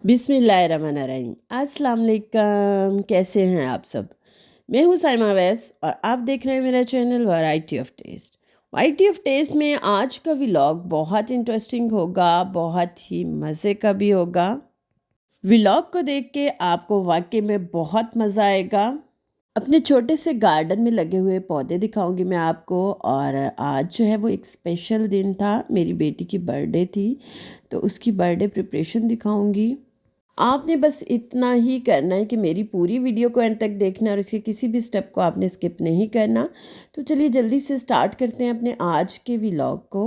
बिस्मिल्लाहिर्रहमानिर्रहीम। अस्सलाम वालेकुम, कैसे हैं आप सब। मैं हूँ साइमा वैस और आप देख रहे हैं मेरा channel variety of taste. Variety of taste में आज का व्लॉग बहुत इंटरेस्टिंग होगा, बहुत ही मज़े का भी होगा। व्लॉग को देख के आपको वाकई में बहुत मज़ा आएगा। अपने छोटे से गार्डन में लगे हुए पौधे दिखाऊंगी मैं आपको। और आज जो है वो एक स्पेशल दिन था, मेरी बेटी की बर्थडे थी, तो उसकी बर्थडे प्रिपरेशन दिखाऊंगी। आपने बस इतना ही करना है कि मेरी पूरी वीडियो को एंड तक देखना और इसके किसी भी स्टेप को आपने स्किप नहीं करना। तो चलिए जल्दी से स्टार्ट करते हैं अपने आज के व्लॉग को।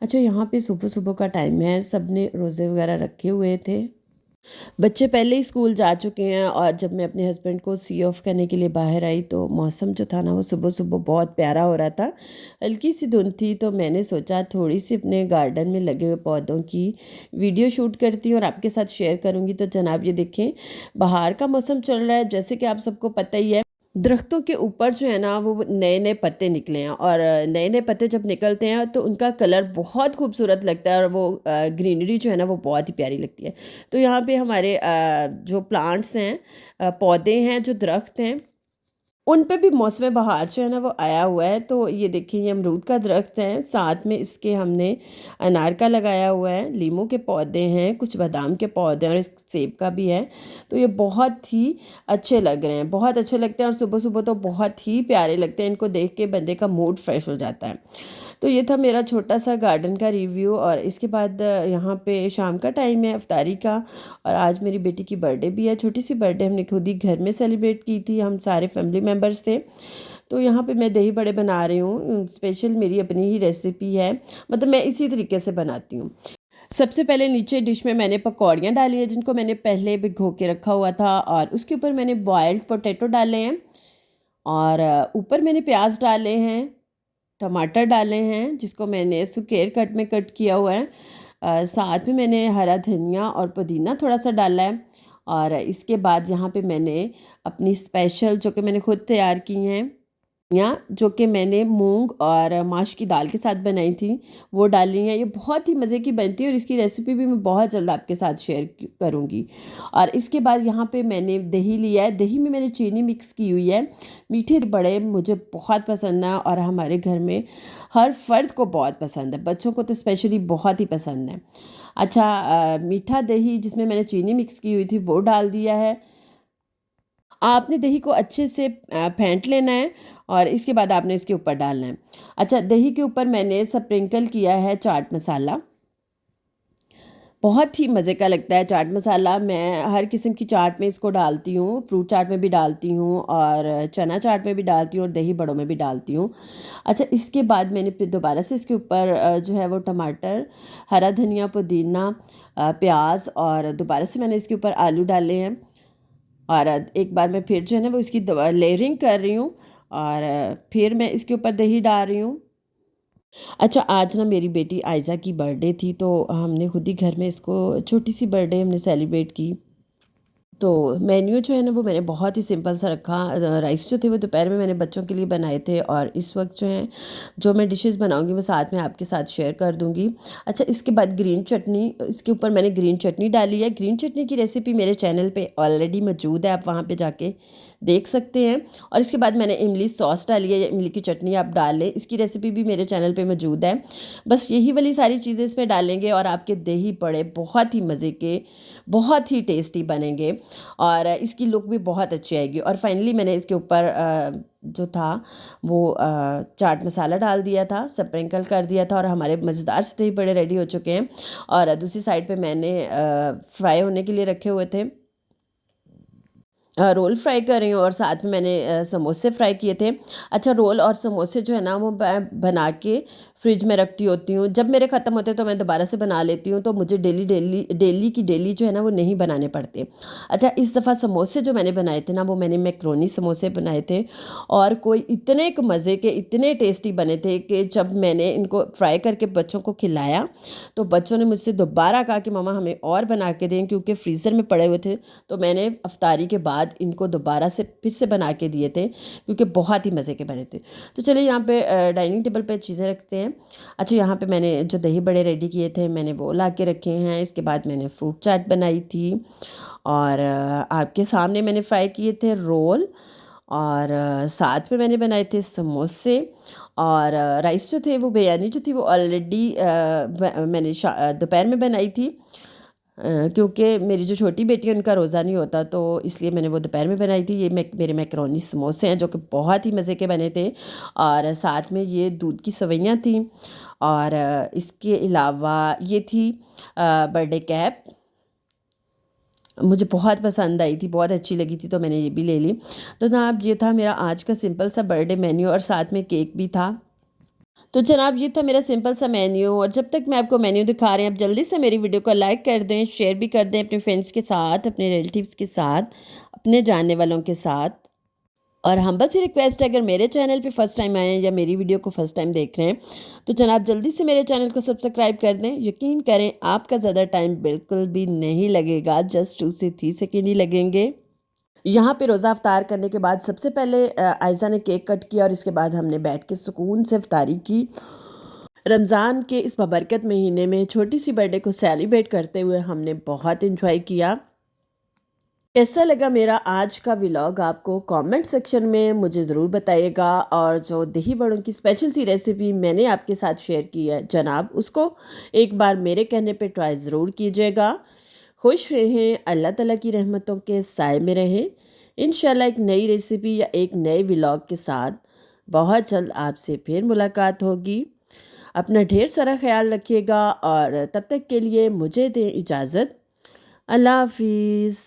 अच्छा, यहाँ पे सुबह सुबह का टाइम है, सब ने रोज़े वगैरह रखे हुए थे। बच्चे पहले ही स्कूल जा चुके हैं और जब मैं अपने हस्बैंड को सी ऑफ करने के लिए बाहर आई तो मौसम जो था ना वो सुबह सुबह बहुत प्यारा हो रहा था। हल्की सी धुंध थी, तो मैंने सोचा थोड़ी सी अपने गार्डन में लगे हुए पौधों की वीडियो शूट करती हूँ और आपके साथ शेयर करूँगी। तो जनाब ये देखें, बाहर का मौसम चल रहा है, जैसे कि आप सबको पता ही है। दरख्तों के ऊपर जो है ना वो नए नए पत्ते निकले हैं और नए नए पत्ते जब निकलते हैं तो उनका कलर बहुत खूबसूरत लगता है और वो ग्रीनरी जो है ना वो बहुत ही प्यारी लगती है। तो यहाँ पे हमारे जो प्लांट्स हैं, पौधे हैं, जो दरख्त हैं, उन पे भी मौसम बहार जो है ना वो आया हुआ है। तो ये देखिए, ये अमरूद का दरख्त है, साथ में इसके हमने अनार का लगाया हुआ है, लीमू के पौधे हैं, कुछ बादाम के पौधे हैं और इस सेब का भी है। तो ये बहुत ही अच्छे लग रहे हैं, बहुत अच्छे लगते हैं और सुबह सुबह तो बहुत ही प्यारे लगते हैं। इनको देख के बंदे का मूड फ्रेश हो जाता है। तो ये था मेरा छोटा सा गार्डन का रिव्यू। और इसके बाद यहाँ पे शाम का टाइम है इफ्तारी का, और आज मेरी बेटी की बर्थडे भी है। छोटी सी बर्थडे हमने खुद ही घर में सेलिब्रेट की थी, हम सारे फैमिली मेम्बर्स थे। तो यहाँ पे मैं दही बड़े बना रही हूँ, स्पेशल मेरी अपनी ही रेसिपी है, मतलब मैं इसी तरीके से बनाती हूँ। सबसे पहले नीचे डिश में मैंने पकौड़ियाँ डाली है, जिनको मैंने पहले भिगो के रखा हुआ था, और उसके ऊपर मैंने बॉयल्ड पोटैटो डाले हैं, और ऊपर मैंने प्याज डाले हैं, टमाटर डाले हैं जिसको मैंने स्क्वायर कट में कट किया हुआ है। साथ में मैंने हरा धनिया और पुदीना थोड़ा सा डाला है। और इसके बाद यहाँ पे मैंने अपनी स्पेशल जो कि मैंने खुद तैयार की हैं, या जो कि मैंने मूंग और माश की दाल के साथ बनाई थी, वो डाली हैं। ये बहुत ही मज़े की बनती है और इसकी रेसिपी भी मैं बहुत जल्द आपके साथ शेयर करूँगी। और इसके बाद यहाँ पे मैंने दही लिया है, दही में मैंने चीनी मिक्स की हुई है। मीठे बड़े मुझे बहुत पसंद है और हमारे घर में हर फर्द को बहुत पसंद है, बच्चों को तो स्पेशली बहुत ही पसंद है। अच्छा, मीठा दही जिसमें मैंने चीनी मिक्स की हुई थी वो डाल दिया है। आपने दही को अच्छे से फेंट लेना है और इसके बाद आपने इसके ऊपर डालना है। अच्छा, दही के ऊपर मैंने स्प्रिंकल किया है चाट मसाला। बहुत ही मज़े का लगता है चाट मसाला। मैं हर किस्म की चाट में इसको डालती हूँ, फ्रूट चाट में भी डालती हूँ और चना चाट में भी डालती हूँ और दही बड़ों में भी डालती हूँ। अच्छा, इसके बाद मैंने फिर दोबारा से इसके ऊपर जो है वो टमाटर, हरा धनिया, पुदीना, प्याज और दोबारा से मैंने इसके ऊपर आलू डाले हैं। और एक बार मैं फिर जो है ना वो इसकी लेयरिंग कर रही हूँ और फिर मैं इसके ऊपर दही डाल रही हूँ। अच्छा, आज ना मेरी बेटी आयज़ा की बर्थडे थी, तो हमने खुद ही घर में इसको छोटी सी बर्थडे हमने सेलिब्रेट की। तो मेन्यू जो है ना वो मैंने बहुत ही सिंपल सा रखा। राइस जो थे वो दोपहर में मैंने बच्चों के लिए बनाए थे और इस वक्त जो है जो मैं डिशेस बनाऊंगी वो साथ में आपके साथ शेयर कर दूंगी। अच्छा, इसके बाद ग्रीन चटनी, इसके ऊपर मैंने ग्रीन चटनी डाली है। ग्रीन चटनी की रेसिपी मेरे चैनल पे ऑलरेडी मौजूद है, आप वहाँ पे जाके देख सकते हैं। और इसके बाद मैंने इमली सॉस डाली है, या इमली की चटनी आप डाल लें, इसकी रेसिपी भी मेरे चैनल पे मौजूद है। बस यही वाली सारी चीज़ें इसमें डालेंगे और आपके दही बड़े बहुत ही मज़े के, बहुत ही टेस्टी बनेंगे और इसकी लुक भी बहुत अच्छी आएगी। और फाइनली मैंने इसके ऊपर जो था वो चाट मसाला डाल दिया था, स्प्रिंकल कर दिया था और हमारे मज़ेदार से दही बड़े रेडी हो चुके हैं। और दूसरी साइड पे मैंने फ्राई होने के लिए रखे हुए थे, रोल फ्राई कर रही हूँ और साथ में मैंने समोसे फ्राई किए थे। अच्छा, रोल और समोसे जो है ना वो मैं बना के फ्रिज में रखती होती हूँ। जब मेरे ख़त्म होते हैं तो मैं दोबारा से बना लेती हूँ, तो मुझे डेली डेली डेली की डेली जो है ना वो नहीं बनाने पड़ते। अच्छा, इस दफ़ा समोसे जो मैंने बनाए थे ना वो मैंने मैक्रोनी समोसे बनाए थे और कोई इतने मज़े के, इतने टेस्टी बने थे कि जब मैंने इनको फ्राई करके बच्चों को खिलाया तो बच्चों ने मुझसे दोबारा कहा कि मम्मा हमें और बना के दें, क्योंकि फ्रीज़र में पड़े हुए थे। तो मैंने अफ्तारी के बाद बाद इनको दोबारा से फिर से बना के दिए थे, क्योंकि बहुत ही मज़े के बने थे। तो चलिए यहाँ पे डाइनिंग टेबल पे चीज़ें रखते हैं। अच्छा, यहाँ पे मैंने जो दही बड़े रेडी किए थे मैंने वो ला के रखे हैं। इसके बाद मैंने फ्रूट चाट बनाई थी, और आपके सामने मैंने फ्राई किए थे रोल, और साथ में मैंने बनाए थे समोसे, और राइस जो थे वो बिरयानी जो थी वो ऑलरेडी मैंने दोपहर में बनाई थी, क्योंकि मेरी जो छोटी बेटी है उनका रोज़ा नहीं होता, तो इसलिए मैंने वो दोपहर में बनाई थी। ये मेरे मैकरोनी समोसे हैं जो कि बहुत ही मज़े के बने थे, और साथ में ये दूध की सवैयाँ थी, और इसके अलावा ये थी बर्थडे कैप, मुझे बहुत पसंद आई थी, बहुत अच्छी लगी थी, तो मैंने ये भी ले ली। तो जनाब ये था मेरा आज का सिंपल सा बर्थडे मेन्यू, और साथ में केक भी था। तो जनाब ये था मेरा सिंपल सा मेन्यू, और जब तक मैं आपको मेन्यू दिखा रहे हैं, आप जल्दी से मेरी वीडियो को लाइक कर दें, शेयर भी कर दें अपने फ्रेंड्स के साथ, अपने रिलेटिव्स के साथ, अपने जानने वालों के साथ। और हम्बल सी रिक्वेस्ट है, अगर मेरे चैनल पे फर्स्ट टाइम आए हैं या मेरी वीडियो को फर्स्ट टाइम देख रहे हैं, तो जनाब जल्दी से मेरे चैनल को सब्सक्राइब कर दें। यकीन करें आपका ज़्यादा टाइम बिल्कुल भी नहीं लगेगा, जस्ट 2 से 3 सेकेंड ही लगेंगे। यहाँ पे रोज़ा अफ्तार करने के बाद सबसे पहले आयशा ने केक कट किया, और इसके बाद हमने बैठ के सुकून से इफ्तारी की। रमज़ान के इस बबरकत महीने में छोटी सी बर्थडे को सेलिब्रेट करते हुए हमने बहुत इन्जॉय किया। कैसा लगा मेरा आज का व्लॉग आपको कमेंट सेक्शन में मुझे ज़रूर बताइएगा, और जो दही बड़ों की स्पेशल सी रेसिपी मैंने आपके साथ शेयर की है जनाब, उसको एक बार मेरे कहने पे ट्राई ज़रूर कीजिएगा। खुश रहें, अल्लाह ताला की रहमतों के साए में रहें। इंशाल्लाह एक नई रेसिपी या एक नए व्लॉग के साथ बहुत जल्द आपसे फिर मुलाकात होगी। अपना ढेर सारा ख्याल रखिएगा, और तब तक के लिए मुझे दें इजाज़त। अल्लाह हाफिज़।